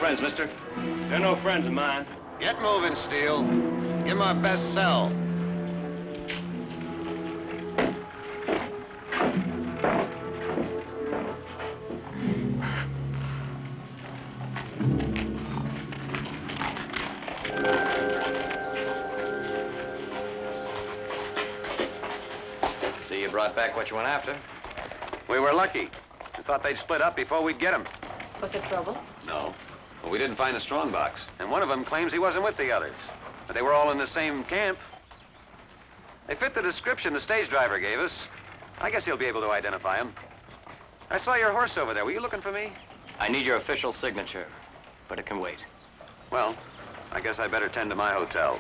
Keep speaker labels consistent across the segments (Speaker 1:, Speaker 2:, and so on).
Speaker 1: friends, mister?
Speaker 2: They're no friends of mine.
Speaker 3: Get moving, Steele. Give him our best sell.
Speaker 1: See, you brought back what you went after.
Speaker 3: We were lucky. We thought they'd split up before we'd get him.
Speaker 4: Was there trouble?
Speaker 1: No. Well, we didn't find a strong box.
Speaker 3: And one of them claims he wasn't with the others. But they were all in the same camp. They fit the description the stage driver gave us. I guess he'll be able to identify him. I saw your horse over there. Were you looking for me?
Speaker 1: I need your official signature, but it can wait.
Speaker 3: Well, I guess I better tend to my hotel.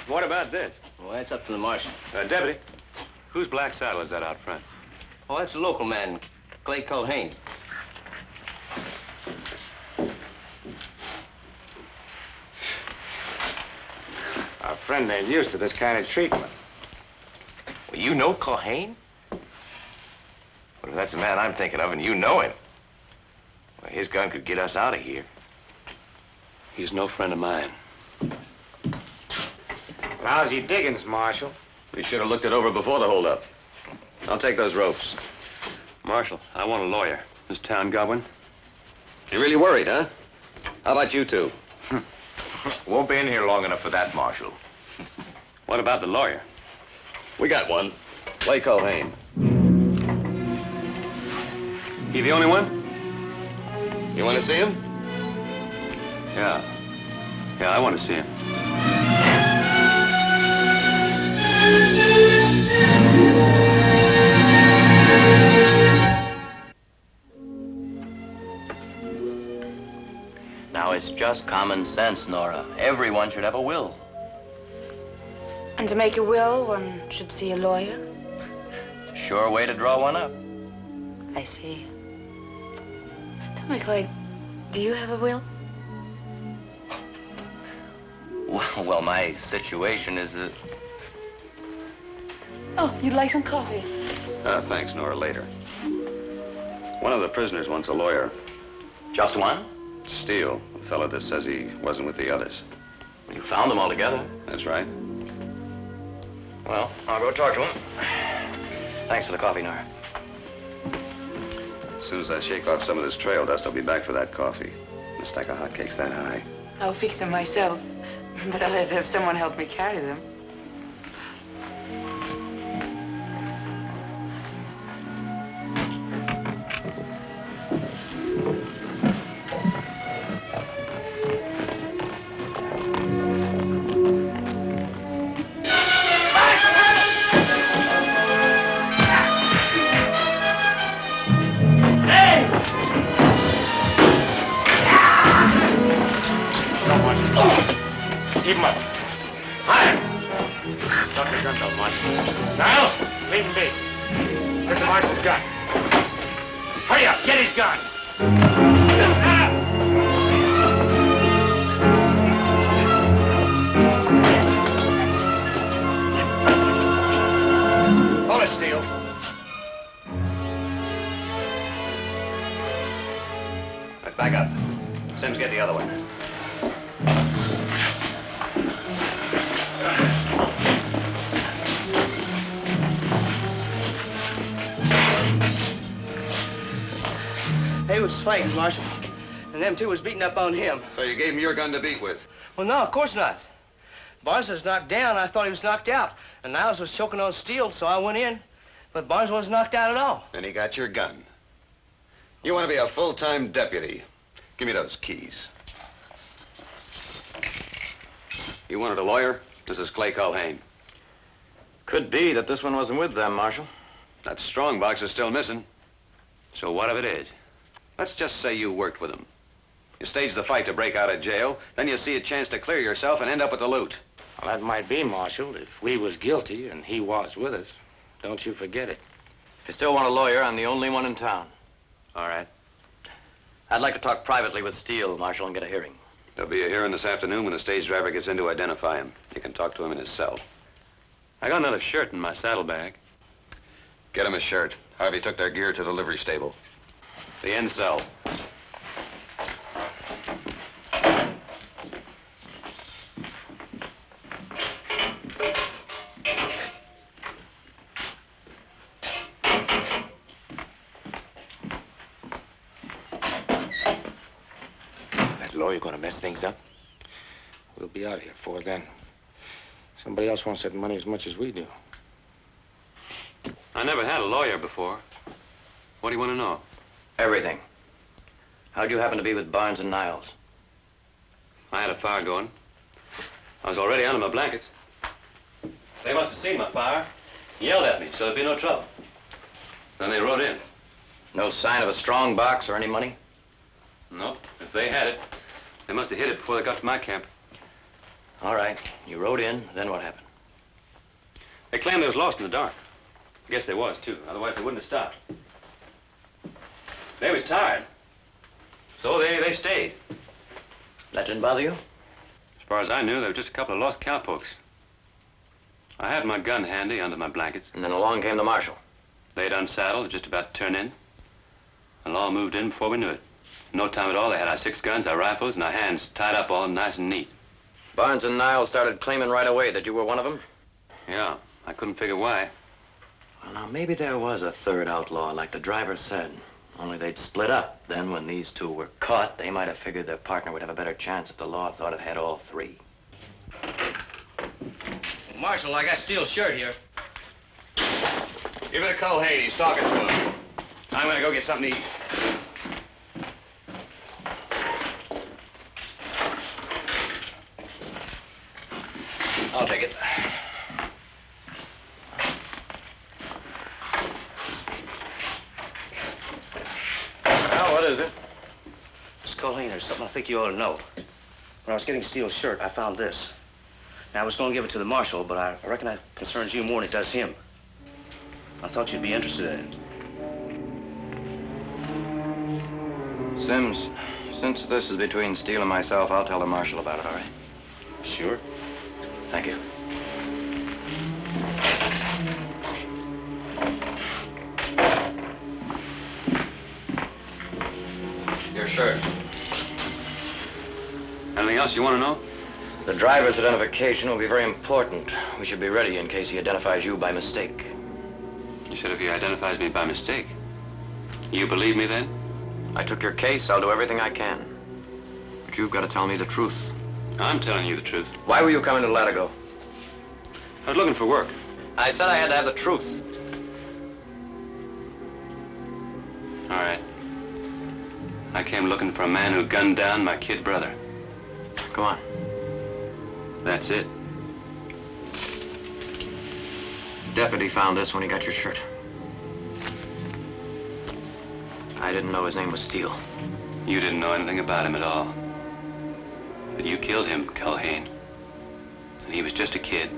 Speaker 2: What about this?
Speaker 5: Well, that's up to the marshal.
Speaker 2: Deputy, whose black saddle is that out front?
Speaker 5: Oh, that's a local man, Clay Culhane.
Speaker 2: Our friend ain't used to this kind of treatment.
Speaker 5: Well, you know Culhane? Well, if that's the man I'm thinking of and you know him, well, his gun could get us out of here.
Speaker 2: He's no friend of mine. Lousy diggings, Marshal.
Speaker 1: We should have looked it over before the holdup. I'll take those ropes.
Speaker 2: Marshal, I want a lawyer. This town got one?
Speaker 1: You're really worried, huh? How about you two?
Speaker 5: Won't be in here long enough for that, Marshal.
Speaker 2: What about the lawyer?
Speaker 1: We got one. Clay Culhane.
Speaker 2: He the only one?
Speaker 1: You want to see him?
Speaker 2: Yeah. Yeah, I want to see him.
Speaker 5: Now, it's just common sense, Nora. Everyone should have a will.
Speaker 4: And to make a will, one should see a lawyer?
Speaker 5: Sure way to draw one up.
Speaker 4: I see. Tell me, Clay, do you have a will?
Speaker 5: Well, my situation is that...
Speaker 4: Oh, you'd like some coffee?
Speaker 1: Thanks, Nora, later. One of the prisoners wants a lawyer.
Speaker 5: Just one?
Speaker 1: Steele, the fellow that says he wasn't with the others.
Speaker 5: You found them all together.
Speaker 1: That's right.
Speaker 5: Well, I'll go talk to him. Thanks for the coffee, Nora.
Speaker 1: As soon as I shake off some of this trail dust, I'll be back for that coffee. A stack of hotcakes that high.
Speaker 4: I'll fix them myself, but I'll have to have someone help me carry them.
Speaker 2: Keep him up. Higher. Drop your gun belt, Marshal. Niles, leave him be. Get the Marshal's gun. Hurry up, get his gun.
Speaker 5: Hold it, Steele.
Speaker 1: Right, back up. Sims, get the other one.
Speaker 6: They was fighting, Marshal, and them two was beating up on him.
Speaker 1: So you gave him your gun to beat with?
Speaker 6: Well, no, of course not. Barnes was knocked down. I thought he was knocked out. And Niles was choking on Steele, so I went in. But Barnes wasn't knocked out at all.
Speaker 1: And he got your gun. You want to be a full-time deputy. Give me those keys. You wanted a lawyer? This is Clay Culhane.
Speaker 5: Could be that this one wasn't with them, Marshal.
Speaker 1: That strong box is still missing.
Speaker 2: So what if it is?
Speaker 1: Let's just say you worked with him. You staged the fight to break out of jail, then you see a chance to clear yourself and end up with the loot.
Speaker 7: Well, that might be, Marshal, if we was guilty and he was with us. Don't you forget it.
Speaker 5: If you still want a lawyer, I'm the only one in town.
Speaker 1: All right.
Speaker 8: I'd like to talk privately with Steele, Marshal, and get a hearing.
Speaker 1: There'll be a hearing this afternoon when the stage driver gets in to identify him. You can talk to him in his cell.
Speaker 3: I got another shirt in my saddlebag.
Speaker 1: Get him a shirt. Harvey took their gear to the livery stable. The end cell.
Speaker 5: That lawyer gonna mess things up?
Speaker 7: We'll be out of here before then. Somebody else wants that money as much as we do.
Speaker 3: I never had a lawyer before. What do you want to know?
Speaker 8: Everything. How'd you happen to be with Barnes and Niles?
Speaker 3: I had a fire going. I was already under my blankets. They must have seen my fire, yelled at me, so there'd be no trouble. Then they rode in.
Speaker 8: No sign of a strong box or any money?
Speaker 3: Nope. If they had it, they must have hid it before they got to my camp.
Speaker 8: All right. You rode in, then what happened?
Speaker 3: They claimed they was lost in the dark. I guess they was, too. Otherwise, they wouldn't have stopped. They was tired. So they stayed.
Speaker 8: That didn't bother you?
Speaker 3: As far as I knew, they were just a couple of lost cowpokes. I had my gun handy under my blankets.
Speaker 8: And then along came the marshal.
Speaker 3: They'd unsaddled, just about to turn in. The law moved in before we knew it. In no time at all, they had our 6 guns, our rifles, and our hands tied up all nice and neat.
Speaker 8: Barnes and Niles started claiming right away that you were one of them?
Speaker 3: Yeah, I couldn't figure why.
Speaker 8: Well, now, maybe there was a third outlaw, like the driver said. Only they'd split up. Then, when these 2 were caught, they might have figured their partner would have a better chance if the law thought it had all 3.
Speaker 6: Marshal, I got Steele's shirt here.
Speaker 1: Give it to Culhane. He's talking to him. I'm gonna go get something to eat.
Speaker 8: I'll take it.
Speaker 6: Well, what is it? Miss Culhane, there's something I think you ought to know. When I was getting Steele's shirt, I found this. Now, I was going to give it to the marshal, but I reckon that concerns you more than it does him. I thought you'd be interested in it.
Speaker 8: Sims, since this is between Steele and myself, I'll tell the marshal about it, all right?
Speaker 6: Sure.
Speaker 8: Thank you. Your shirt.
Speaker 3: Anything else you want to know?
Speaker 8: The driver's identification will be very important. We should be ready in case he identifies you by mistake.
Speaker 3: You said if he identifies me by mistake. You believe me then?
Speaker 8: I took your case. I'll do everything I can. But you've got to tell me the truth.
Speaker 3: I'm telling you the truth.
Speaker 8: Why were you coming to Latigo?
Speaker 3: I was looking for work.
Speaker 8: I said I had to have the truth.
Speaker 3: All right. I came looking for a man who gunned down my kid brother.
Speaker 8: Go on.
Speaker 3: That's it.
Speaker 8: Deputy found this when he got your shirt. I didn't know his name was Steele.
Speaker 3: You didn't know anything about him at all. But you killed him, Culhane. And he was just a kid.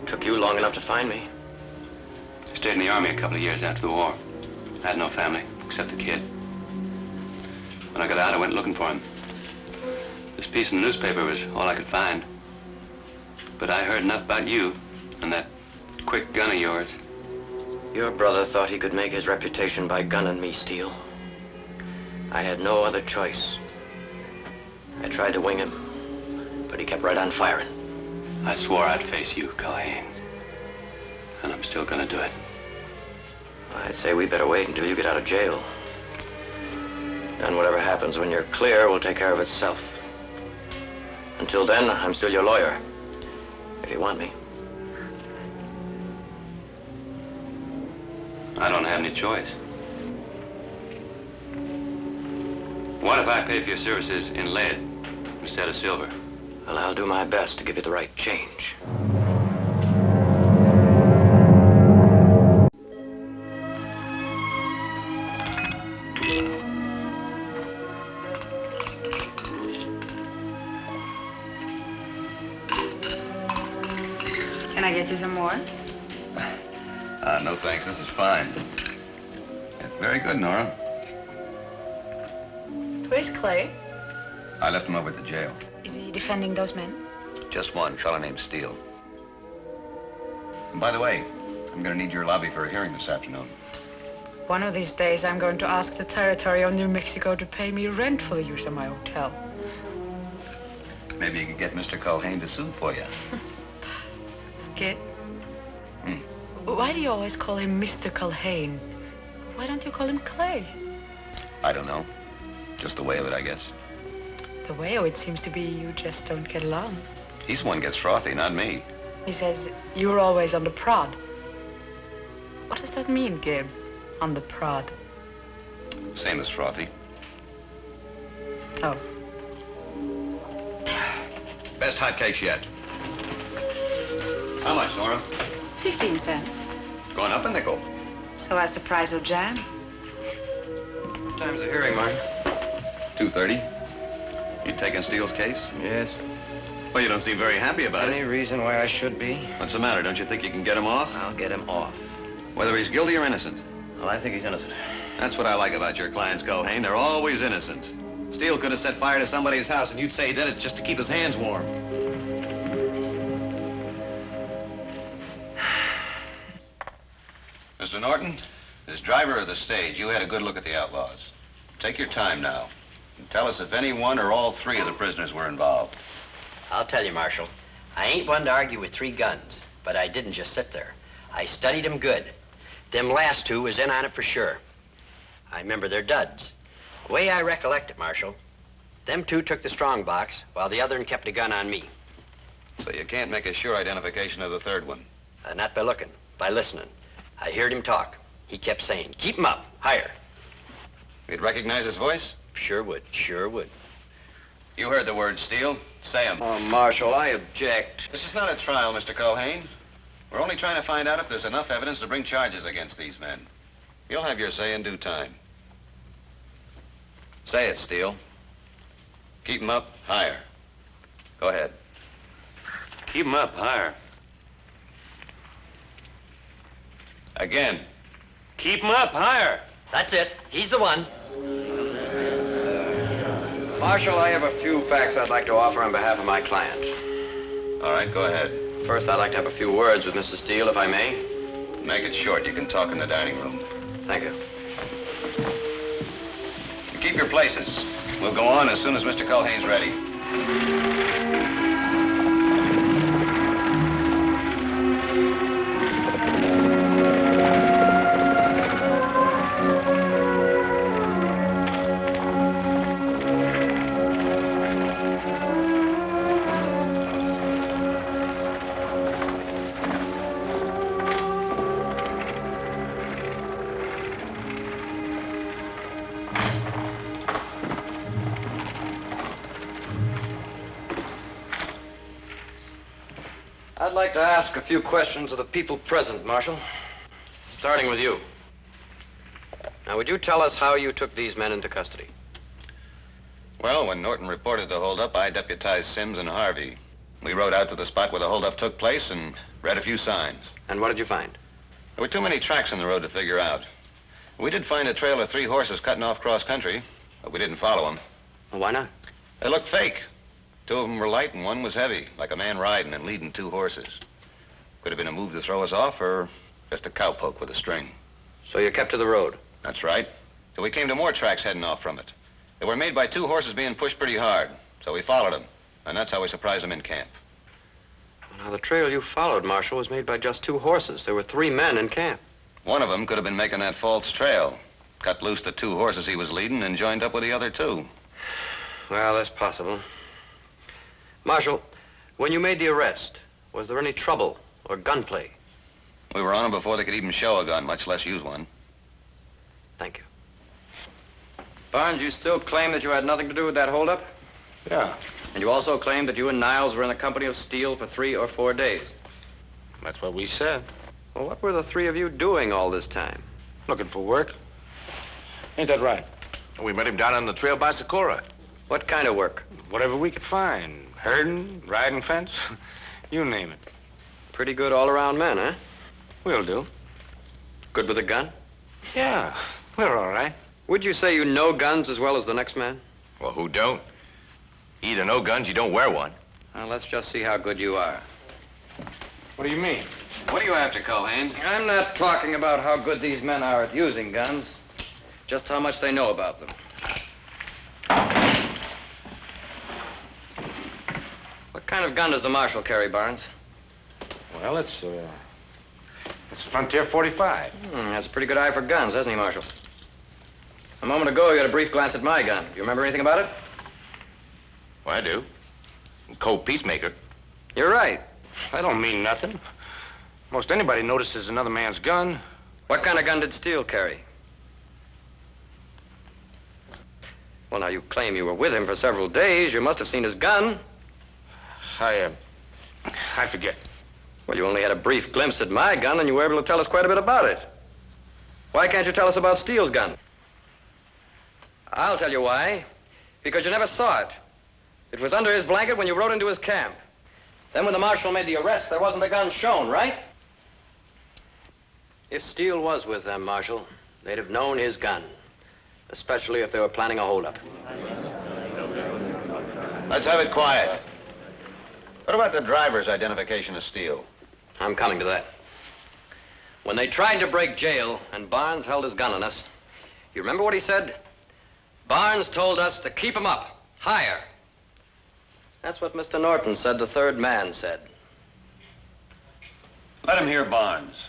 Speaker 8: Took you long enough to find me.
Speaker 3: I stayed in the army a couple of years after the war. I had no family, except the kid. When I got out, I went looking for him. This piece in the newspaper was all I could find. But I heard enough about you and that quick gun of yours.
Speaker 8: Your brother thought he could make his reputation by gunning me, Steele. I had no other choice. I tried to wing him, but he kept right on firing.
Speaker 3: I swore I'd face you, Culhane. And I'm still gonna do it.
Speaker 8: I'd say we better wait until you get out of jail. Then whatever happens when you're clear will take care of itself. Until then, I'm still your lawyer, if you want me.
Speaker 3: I don't have any choice. What if I pay for your services in lead instead of silver?
Speaker 8: Well, I'll do my best to give you the right change.
Speaker 4: Can I get you some more?
Speaker 1: No thanks. This is fine. Very good, Nora.
Speaker 4: Where's Clay?
Speaker 1: I left him over at the jail.
Speaker 4: Is he defending those men?
Speaker 1: Just one fellow named Steele. And by the way, I'm going to need your lobby for a hearing this afternoon.
Speaker 4: One of these days, I'm going to ask the territory of New Mexico to pay me rent for the use of my hotel.
Speaker 1: Maybe you could get Mr. Culhane to sue for you.
Speaker 4: Geer? Why do you always call him Mr. Culhane? Why don't you call him Clay?
Speaker 1: I don't know. Just the way of it, I guess.
Speaker 4: The way of it seems to be you just don't get along.
Speaker 1: He's the one who gets frothy, not me.
Speaker 4: He says you're always on the prod. What does that mean, Geer? On the prod?
Speaker 1: Same as frothy.
Speaker 4: Oh.
Speaker 1: Best hotcakes yet. How much, Nora?
Speaker 4: 15 cents.
Speaker 1: Going up a nickel.
Speaker 4: So as the price of jam?
Speaker 1: What time's the hearing, Martin? 2:30. You taking Steele's case?
Speaker 6: Yes.
Speaker 1: Well, you don't seem very happy about
Speaker 6: Any
Speaker 1: it.
Speaker 6: reason why I should be?
Speaker 1: What's the matter? Don't you think you can get him off?
Speaker 6: I'll get him off.
Speaker 1: Whether he's guilty or innocent.
Speaker 6: Well, I think he's innocent.
Speaker 1: That's what I like about your clients, Culhane. They're always innocent. Steele could have set fire to somebody's house, and you'd say he did it just to keep his hands warm. Mr. Norton, as driver of the stage, you had a good look at the outlaws. Take your time now and tell us if any one or all three of the prisoners were involved.
Speaker 9: I'll tell you, Marshal. I ain't one to argue with three guns, but I didn't just sit there. I studied them good. Them last two was in on it for sure. I remember their duds. The way I recollect it, Marshal, them two took the strong box, while the other one kept a gun on me.
Speaker 1: So you can't make a sure identification of the third one?
Speaker 9: Not by looking, by listening. I heard him talk. He kept saying, keep him up, higher.
Speaker 1: You'd recognize his voice?
Speaker 9: Sure would, sure would.
Speaker 1: You heard the words, Steele. Say them.
Speaker 9: Oh, Marshal, I object.
Speaker 1: This is not a trial, Mr. Culhane. We're only trying to find out if there's enough evidence to bring charges against these men. You'll have your say in due time. Say it, Steele. Keep 'em up higher. Go ahead.
Speaker 3: Keep him up higher.
Speaker 1: Again.
Speaker 3: Keep him up higher.
Speaker 9: That's it. He's the one. Marshal, I have a few facts I'd like to offer on behalf of my client.
Speaker 1: All right, go ahead.
Speaker 9: First, I'd like to have a few words with Mrs. Steele, if I may.
Speaker 1: Make it short. You can talk in the dining room.
Speaker 9: Thank you.
Speaker 1: You keep your places. We'll go on as soon as Mr. Culhane's ready.
Speaker 9: I'd like to ask a few questions of the people present, Marshal. Starting with you. Now, would you tell us how you took these men into custody?
Speaker 1: Well, when Norton reported the holdup, I deputized Sims and Harvey. We rode out to the spot where the holdup took place and read a few signs.
Speaker 9: And what did you find?
Speaker 1: There were too many tracks in the road to figure out. We did find a trail of 3 horses cutting off cross-country, but we didn't follow them.
Speaker 9: Well, why not?
Speaker 1: They looked fake. 2 of them were light and 1 was heavy, like a man riding and leading 2 horses. Could have been a move to throw us off or just a cowpoke with a string.
Speaker 9: So you kept to the road?
Speaker 1: That's right. Till we came to more tracks heading off from it. They were made by 2 horses being pushed pretty hard, so we followed them. And that's how we surprised them in camp.
Speaker 9: Well, now, the trail you followed, Marshal, was made by just 2 horses. There were 3 men in camp.
Speaker 1: One of them could have been making that false trail. Cut loose the 2 horses he was leading and joined up with the other 2.
Speaker 9: Well, that's possible. Marshal, when you made the arrest, was there any trouble or gunplay?
Speaker 1: We were on them before they could even show a gun, much less use one.
Speaker 9: Thank you.
Speaker 10: Barnes, you still claim that you had nothing to do with that holdup?
Speaker 7: Yeah,
Speaker 10: And you also claim that you and Niles were in the company of Steele for 3 or 4 days.
Speaker 7: that's what we said.
Speaker 10: Well, what were the 3 of you doing all this time?
Speaker 7: Looking for work. Ain't that right?
Speaker 5: We met him down on the trail by Socorro.
Speaker 10: What kind of work?
Speaker 7: Whatever we could find. Herding, riding fence, you name it.
Speaker 10: Pretty good all-around men, huh?
Speaker 7: We'll do.
Speaker 10: Good with a gun?
Speaker 7: Yeah, we're all right.
Speaker 10: Would you say you know guns as well as the next man?
Speaker 5: Well, who don't? Either no guns, you don't wear one.
Speaker 10: Now, let's just see how good you are.
Speaker 7: What do you mean?
Speaker 3: What are you after, Culhane?
Speaker 10: I'm not talking about how good these men are at using guns, just how much they know about them. What kind of gun does the marshal carry, Barnes?
Speaker 7: Well, it's a Frontier 45.
Speaker 10: That's a pretty good eye for guns, hasn't he, Marshal? A moment ago, you had a brief glance at my gun. Do you remember anything about it?
Speaker 5: Well, I do. Cold peacemaker.
Speaker 10: You're right.
Speaker 7: That don't mean nothing. Most anybody notices another man's gun.
Speaker 10: What kind of gun did Steele carry? Well, now, you claim you were with him for several days. You must have seen his gun.
Speaker 7: I forget.
Speaker 10: Well, you only had a brief glimpse at my gun, and you were able to tell us quite a bit about it. Why can't you tell us about Steele's gun? I'll tell you why. Because you never saw it. It was under his blanket when you rode into his camp. Then when the marshal made the arrest, there wasn't a gun shown, right? If Steele was with them, Marshal, they'd have known his gun. Especially if they were planning a holdup.
Speaker 1: Let's have it quiet. What about the driver's identification of Steele?
Speaker 10: I'm coming to that. When they tried to break jail and Barnes held his gun on us, you remember what he said? Barnes told us to keep him up, higher. That's what Mr. Norton said the third man said.
Speaker 3: Let him hear Barnes.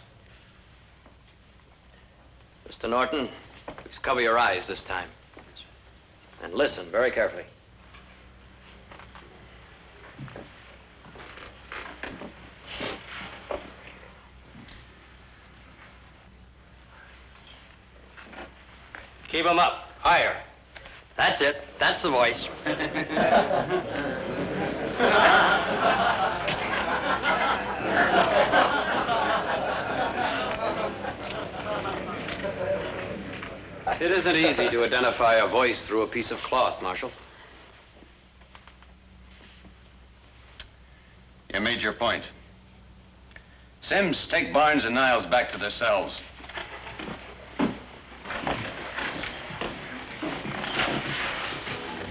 Speaker 10: Mr. Norton, please cover your eyes this time. And listen very carefully. Keep him up, higher.
Speaker 9: That's it. That's the voice.
Speaker 10: It isn't easy to identify a voice through a piece of cloth, Marshal.
Speaker 3: You made your point. Sims, take Barnes and Niles back to their cells.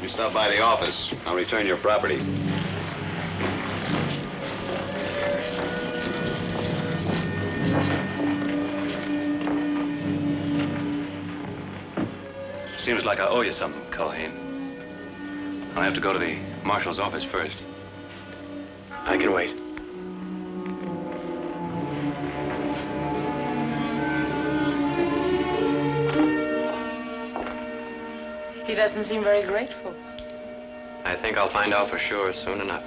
Speaker 11: You stop by the office. I'll return your property.
Speaker 3: Seems like I owe you something, Culhane. I'll have to go to the marshal's office first.
Speaker 6: I can wait.
Speaker 4: He doesn't seem very grateful.
Speaker 10: I think I'll find out for sure soon enough.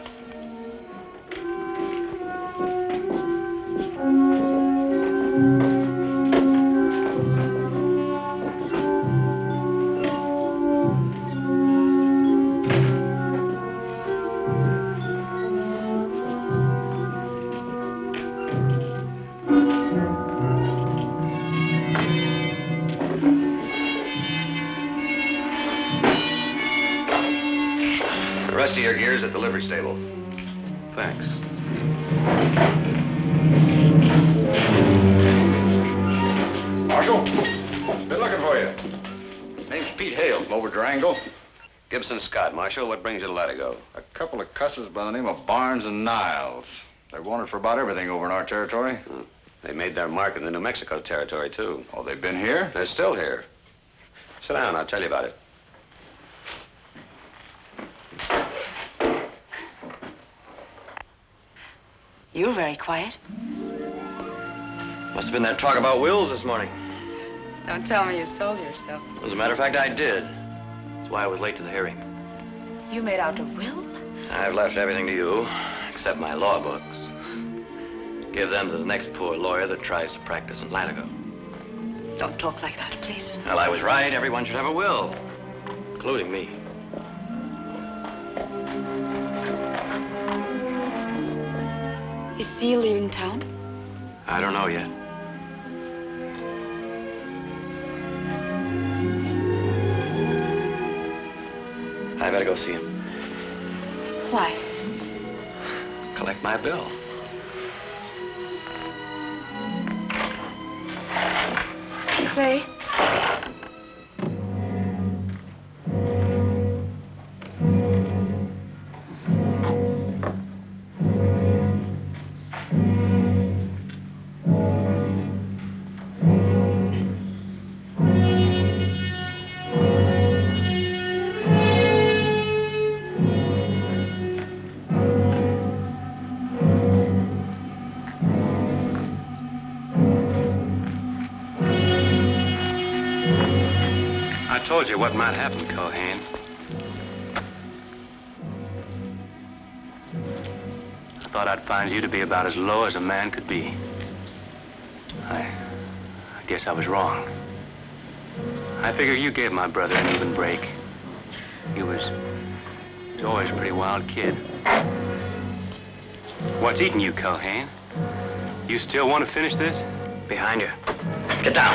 Speaker 1: The rest of your gear's at the livery stable.
Speaker 3: Thanks.
Speaker 12: Marshal, been looking for you. Name's Pete Hale from over Durango.
Speaker 3: Gibson Scott, Marshal, what brings you to Latigo?
Speaker 12: A couple of cusses by the name of Barnes and Niles. They're wanted for about everything over in our territory.
Speaker 3: They made their mark in the New Mexico territory, too.
Speaker 12: Oh, they've been here?
Speaker 3: They're still here. Sit down, I'll tell you about it.
Speaker 4: You're very quiet.
Speaker 10: Must have been that talk about wills this morning.
Speaker 4: Don't tell me you sold yourself.
Speaker 10: As a matter of fact, I did. That's why I was late to the hearing.
Speaker 4: You made out a will?
Speaker 10: I've left everything to you, except my law books. Give them to the next poor lawyer that tries to practice in Latigo.
Speaker 4: Don't talk like that, please.
Speaker 10: Well, I was right. Everyone should have a will, including me.
Speaker 4: Is Steele leaving town?
Speaker 10: I don't know yet. I better go see him.
Speaker 4: Why?
Speaker 10: Collect my bill.
Speaker 4: Clay?
Speaker 10: I told you what might happen, Culhane. I thought I'd find you to be about as low as a man could be. I guess I was wrong. I figure you gave my brother an even break. He was always a pretty wild kid. What's eating you, Culhane? You still want to finish this?
Speaker 8: Behind you. Get down.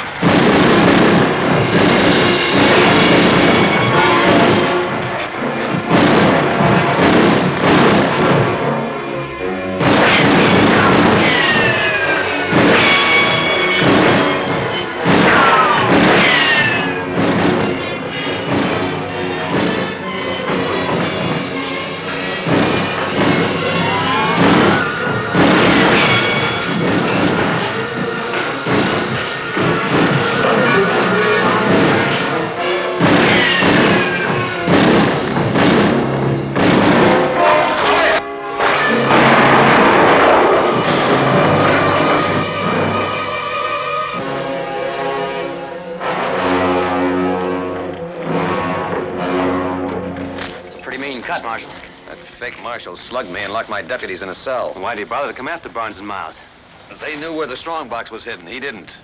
Speaker 3: Marshal. That fake marshal slugged me and locked my deputies in a cell.
Speaker 10: Why did he bother to come after Barnes and Miles?
Speaker 3: Because they knew where the strong box was hidden. He didn't.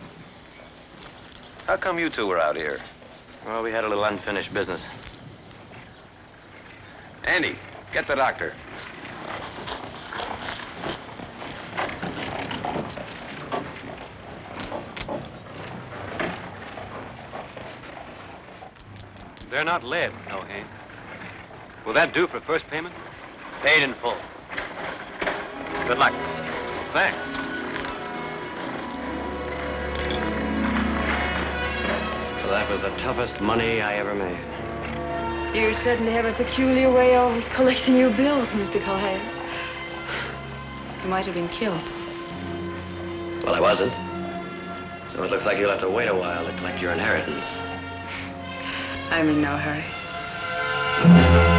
Speaker 3: How come you two were out here?
Speaker 8: Well, we had a little unfinished business.
Speaker 3: Andy, get the doctor.
Speaker 10: They're not lead, Culhane. Will that do for first payment?
Speaker 8: Paid in full.
Speaker 10: Good luck. Thanks.
Speaker 8: Well, that was the toughest money I ever made.
Speaker 4: You certainly have a peculiar way of collecting your bills, Mr. Culhane. You might have been killed.
Speaker 8: Well, I wasn't. So it looks like you'll have to wait a while to collect your inheritance.
Speaker 4: I'm in no hurry.